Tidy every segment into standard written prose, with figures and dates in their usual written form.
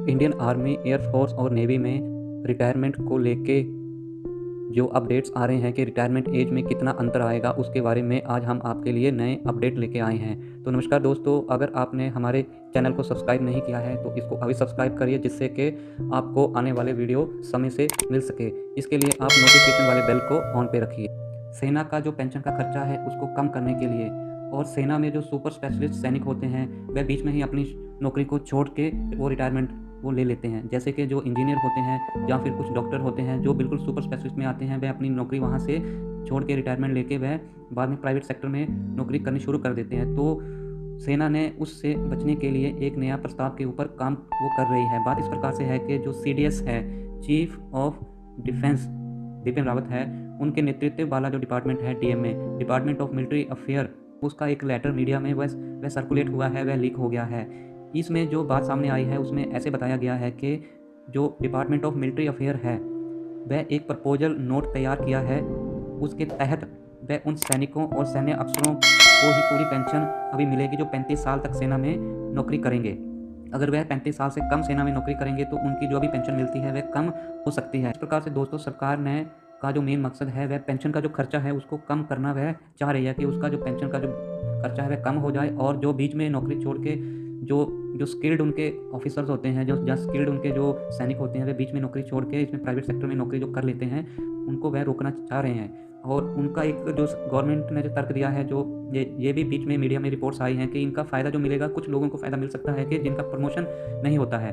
Indian army, air force और navy में retirement को लेके जो अपडेट्स आ रहे हैं कि रिटायरमेंट एज में कितना अंतर आएगा, उसके बारे में आज हम आपके लिए नए अपडेट लेके आए हैं। तो नमस्कार दोस्तों, अगर आपने हमारे चैनल को सब्सक्राइब नहीं किया है तो इसको अभी सब्सक्राइब करिए, जिससे कि आपको आने वाले वीडियो समय से मिल सके। इसके लिए आप नोटिफिकेशन वाले बेल को ऑन पे रखिए। सेना का जो पेंशन का खर्चा है उसको कम करने के लिए, और सेना में जो सुपर स्पेशलिस्ट सैनिक होते हैं वह बीच में ही अपनी नौकरी को छोड़ के वो रिटायरमेंट वो ले लेते हैं। जैसे कि जो इंजीनियर होते हैं या फिर कुछ डॉक्टर होते हैं जो बिल्कुल सुपर स्पेशलिस्ट में आते हैं, वह अपनी नौकरी वहाँ से छोड़ के रिटायरमेंट लेके वह बाद में प्राइवेट सेक्टर में नौकरी करनी शुरू कर देते हैं। तो सेना ने उससे बचने के लिए एक नया प्रस्ताव के ऊपर काम वो कर रही है। बात इस प्रकार से है कि जो CDS है, chief of defence Bipin Rawat है, उनके नेतृत्व वाला जो डिपार्टमेंट है DMA, department of military affair, उसका एक लेटर मीडिया में वह सर्कुलेट हुआ है, वह लीक हो गया है। इसमें जो बात सामने आई है उसमें ऐसे बताया गया है कि जो डिपार्टमेंट ऑफ मिलिट्री अफेयर है वह एक प्रपोजल नोट तैयार किया है। उसके तहत वह उन सैनिकों और सैन्य अफसरों को ही पूरी पेंशन अभी मिलेगी जो 35 साल तक सेना में नौकरी करेंगे। अगर वह 35 साल से कम सेना में नौकरी करेंगे तो उनकी जो भी पेंशन मिलती है वह कम हो सकती है। इस प्रकार से दोस्तों, सरकार ने का जो मेन मकसद है वह पेंशन का जो खर्चा है उसको कम करना वह चाह रही है कि उसका जो पेंशन का जो खर्चा है वह कम हो जाए, और जो बीच में नौकरी छोड़ के जो स्किल्ड उनके ऑफिसर्स होते हैं, जो स्किल्ड उनके जो सैनिक होते हैं, वे बीच में नौकरी छोड़ के इसमें प्राइवेट सेक्टर में नौकरी जो कर लेते हैं, उनको वह रोकना चाह रहे हैं। और उनका एक जो गवर्नमेंट ने जो तर्क दिया है, जो ये भी बीच में मीडिया में रिपोर्ट्स आई हैं कि इनका फ़ायदा जो मिलेगा, कुछ लोगों को फ़ायदा मिल सकता है कि जिनका प्रमोशन नहीं होता है।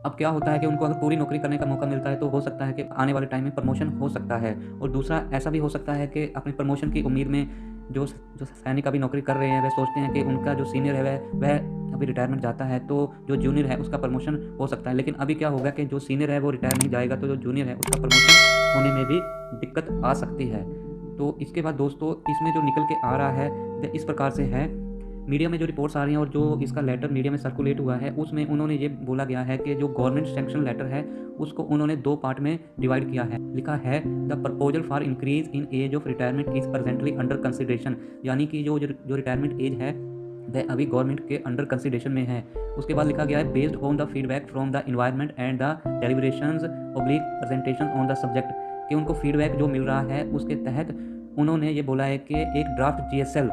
अब क्या होता है कि उनको अगर पूरी नौकरी करने का मौका मिलता है तो हो सकता है कि आने वाले टाइम में प्रमोशन हो सकता है। और दूसरा ऐसा भी हो सकता है कि अपनी प्रमोशन की उम्मीद में जो सैनिक अभी नौकरी कर रहे हैं वह सोचते हैं कि उनका जो सीनियर है वह अभी रिटायरमेंट जाता है तो जो जूनियर है उसका प्रमोशन हो सकता है। लेकिन अभी क्या होगा कि जो सीनियर है वो रिटायर नहीं जाएगा, तो जो जूनियर है उसका प्रमोशन होने में भी दिक्कत आ सकती है। तो इसके बाद दोस्तों, इसमें जो निकल के आ रहा है वह इस प्रकार से है। मीडिया में जो रिपोर्ट्स आ रही हैं और जो इसका लेटर मीडिया में सर्कुलेट हुआ है उसमें उन्होंने ये बोला गया है कि जो गवर्नमेंट सैंक्शन लेटर है उसको उन्होंने 2 पार्ट में डिवाइड किया है। लिखा है the proposal for increase in age of retirement is presently under consideration, यानी कि जो रिटायरमेंट एज है वह अभी गवर्नमेंट के अंडर कंसिडरेशन में है। उसके बाद लिखा गया है based on the feedback from the environment and the deliberations oblique presentation on the subject, कि उनको फीडबैक जो मिल रहा है उसके तहत उन्होंने ये बोला है कि एक ड्राफ्ट GSL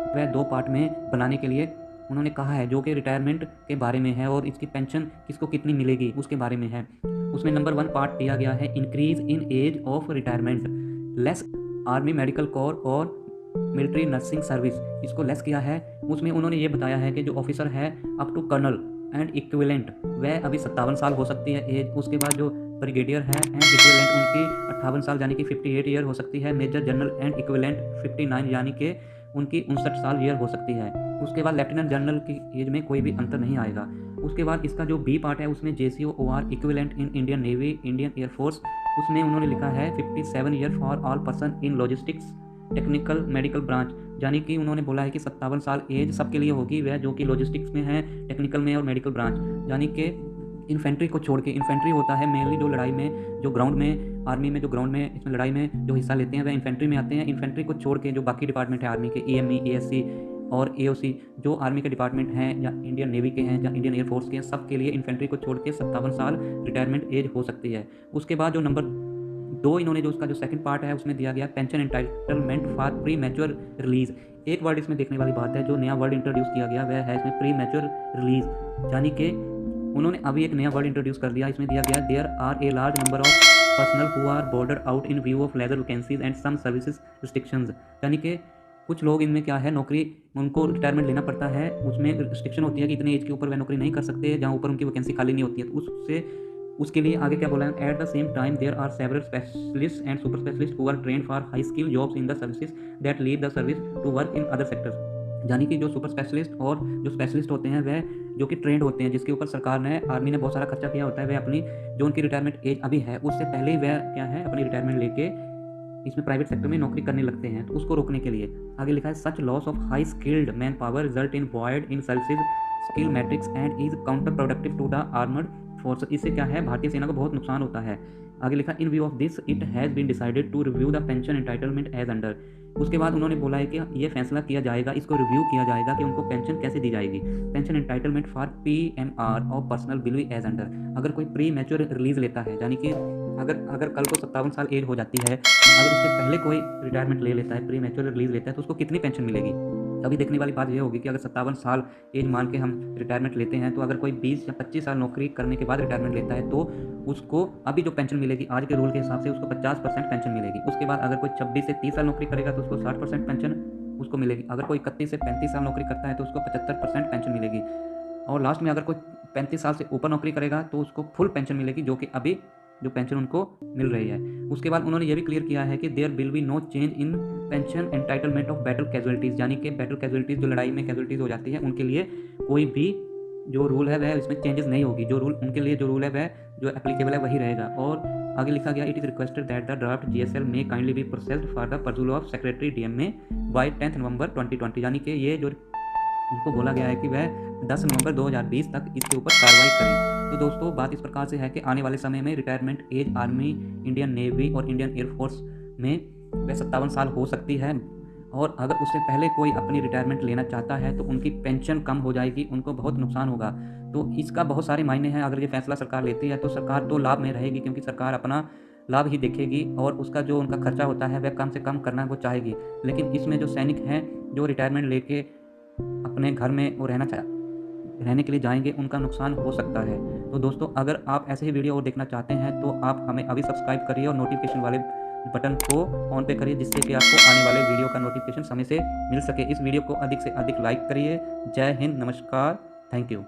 वह 2 पार्ट में बनाने के लिए उन्होंने कहा है, जो कि रिटायरमेंट के बारे में है और इसकी पेंशन किसको कितनी मिलेगी उसके बारे में है। उसमें नंबर 1 पार्ट दिया गया है increase in age of retirement, less army medical corps और मिलिट्री नर्सिंग सर्विस, इसको लेस किया है। उसमें उन्होंने ये बताया है कि जो ऑफिसर है up to colonel and equivalent वह अभी 57 साल हो सकती है एज। उसके बाद जो ब्रिगेडियर है एंड इक्विवेलेंट उनकी 58 साल यानी कि 58 ईयर हो सकती है। मेजर जनरल एंड इक्विवेलेंट 59 यानी कि उनकी 59 साल ईयर हो सकती है। उसके बाद लेफ्टिनेंट जनरल की एज में कोई भी अंतर नहीं आएगा। उसके बाद इसका जो B पार्ट है उसमें JCO OR equivalent in Indian navy, Indian air force, उसमें उन्होंने लिखा है 57 year for all person in logistics technical medical branch, यानी कि उन्होंने बोला है कि 57 साल एज सबके लिए होगी, वह जो कि लॉजिस्टिक्स में है, टेक्निकल में और मेडिकल ब्रांच, यानी कि इन्फेंट्री को छोड़ के। इन्फेंट्री होता है मेनली जो लड़ाई में, जो ग्राउंड में आर्मी में, जो ग्राउंड में इसमें लड़ाई में जो हिस्सा लेते हैं वह इन्फेंट्री में आते हैं। इन्फेंट्री को छोड़ के जो बाकी डिपार्टमेंट है आर्मी के, EME, ASC और AOC, जो आर्मी के डिपार्टमेंट हैं या इंडियन नेवी के हैं या इंडियन एयरफोर्स के हैं, सब के लिए इन्फेंट्री को छोड़ के 57 साल रिटायरमेंट एज हो सकती है। उसके बाद जो नंबर 2 इन्होंने जो उसका जो सेकंड पार्ट है उसमें दिया गया pension entitlement for pre mature release. एक वर्ड इसमें देखने वाली बात है, जो नया वर्ड इंट्रोड्यूस किया गया वह है इसमें प्री मैच्योर रिलीज, यानी कि उन्होंने अभी एक नया वर्ड इंट्रोड्यूस कर दिया। इसमें दिया गया there are a large number of personnel who are boarded out in view of lateral vacancies and some services restrictions, यानी कि कुछ लोग इनमें क्या है, नौकरी उनको रिटायरमेंट लेना पड़ता है, उसमें रिस्ट्रिक्शन होती है कि इतने एज के ऊपर वह नौकरी नहीं कर सकते, जहाँ ऊपर उनकी वैकेंसी खाली नहीं होती है। तो उसके लिए आगे क्या बोला है, at the same time there are several specialist and super specialist who are trained for high skill jobs in the services that leave the service to work in other sectors, यानी कि जो सुपर स्पेशलिस्ट और जो specialist होते हैं वह जो कि ट्रेंड होते हैं, जिसके ऊपर सरकार ने, आर्मी ने बहुत सारा खर्चा किया होता है, वह अपनी जो उनकी रिटायरमेंट एज अभी है उससे पहले ही वह क्या है अपनी रिटायरमेंट लेके इसमें प्राइवेट सेक्टर में नौकरी करने लगते हैं। तो उसको रोकने के लिए आगे लिखा है such loss of high skilled manpower result in void in services skill matrix and is counterproductive to the armoured force. इससे क्या है, भारतीय सेना को बहुत नुकसान होता है। आगे लिखा in view of this it has been decided to review the pension entitlement as under, उसके बाद उन्होंने बोला है कि ये फैसला किया जाएगा, इसको रिव्यू किया जाएगा कि उनको पेंशन कैसे दी जाएगी। पेंशन एंटाइटलमेंट फॉर पीएमआर और personnel will be as under. अगर कोई प्री मैच्योर रिलीज लेता है, यानी कि अगर कल को 57 साल एज हो जाती है, अगर उससे पहले कोई रिटायरमेंट ले लेता है, प्री मैच्योर रिलीज लेता है, तो उसको कितनी पेंशन मिलेगी। अभी देखने वाली बात ये होगी कि अगर 57 साल एज मान के हम रिटायरमेंट लेते हैं, तो अगर कोई 20 या 25 साल नौकरी करने के बाद रिटायरमेंट लेता है, तो उसको अभी जो पेंशन मिलेगी आज के रूल के हिसाब से उसको 50% पेंशन मिलेगी। उसके बाद अगर कोई 26 से 30 साल नौकरी करेगा तो उसको 60% पेंशन उसको मिलेगी। अगर कोई 31 से 35 साल नौकरी करता है तो उसको 75% पेंशन मिलेगी। और लास्ट में अगर कोई 35 साल से ऊपर नौकरी करेगा तो उसको फुल पेंशन मिलेगी, जो कि अभी जो पेंशन उनको मिल रही है। उसके बाद उन्होंने ये भी क्लियर किया है कि there will be no change in pension entitlement of battle casualties, यानी कि बैटल कैजुअलिटीज़ जो लड़ाई में कैजुअलिटीज़ हो जाती है उनके लिए कोई भी जो रूल है वह इसमें चेंजेस नहीं होगी। जो रूल उनके लिए जो रूल है वह जो एप्लीकेबल है वही रहेगा। और आगे लिखा गया, it is requested that the draft GSL में kindly be processed for the perusal of secretary DMA by 10 November 2020, यानी कि ये जो उनको बोला गया है कि वह 10 नवंबर 2020 तक इसके ऊपर कार्रवाई करें। तो दोस्तों बात इस प्रकार से है कि आने वाले समय में retirement age army, Indian navy और इंडियन एयरफोर्स में वह 57 साल हो सकती है। और अगर उससे पहले कोई अपनी रिटायरमेंट लेना चाहता है तो उनकी पेंशन कम हो जाएगी, उनको बहुत नुकसान होगा। तो इसका बहुत सारे मायने हैं। अगर ये फैसला सरकार लेती है तो सरकार तो लाभ में रहेगी, क्योंकि सरकार अपना लाभ ही देखेगी और उसका जो उनका खर्चा होता है वह कम से कम करना वो चाहेगी। लेकिन इसमें जो सैनिक हैं जो रिटायरमेंट लेके अपने घर में वो रहने के लिए जाएंगे, उनका नुकसान हो सकता है। तो दोस्तों अगर आप ऐसे ही वीडियो और देखना चाहते हैं तो आप हमें अभी सब्सक्राइब करिए और नोटिफिकेशन वाले बटन को ऑन पे करिए, जिससे कि आपको आने वाले वीडियो का नोटिफिकेशन समय से मिल सके। इस वीडियो को अधिक से अधिक लाइक करिए। जय हिंद, नमस्कार, थैंक यू।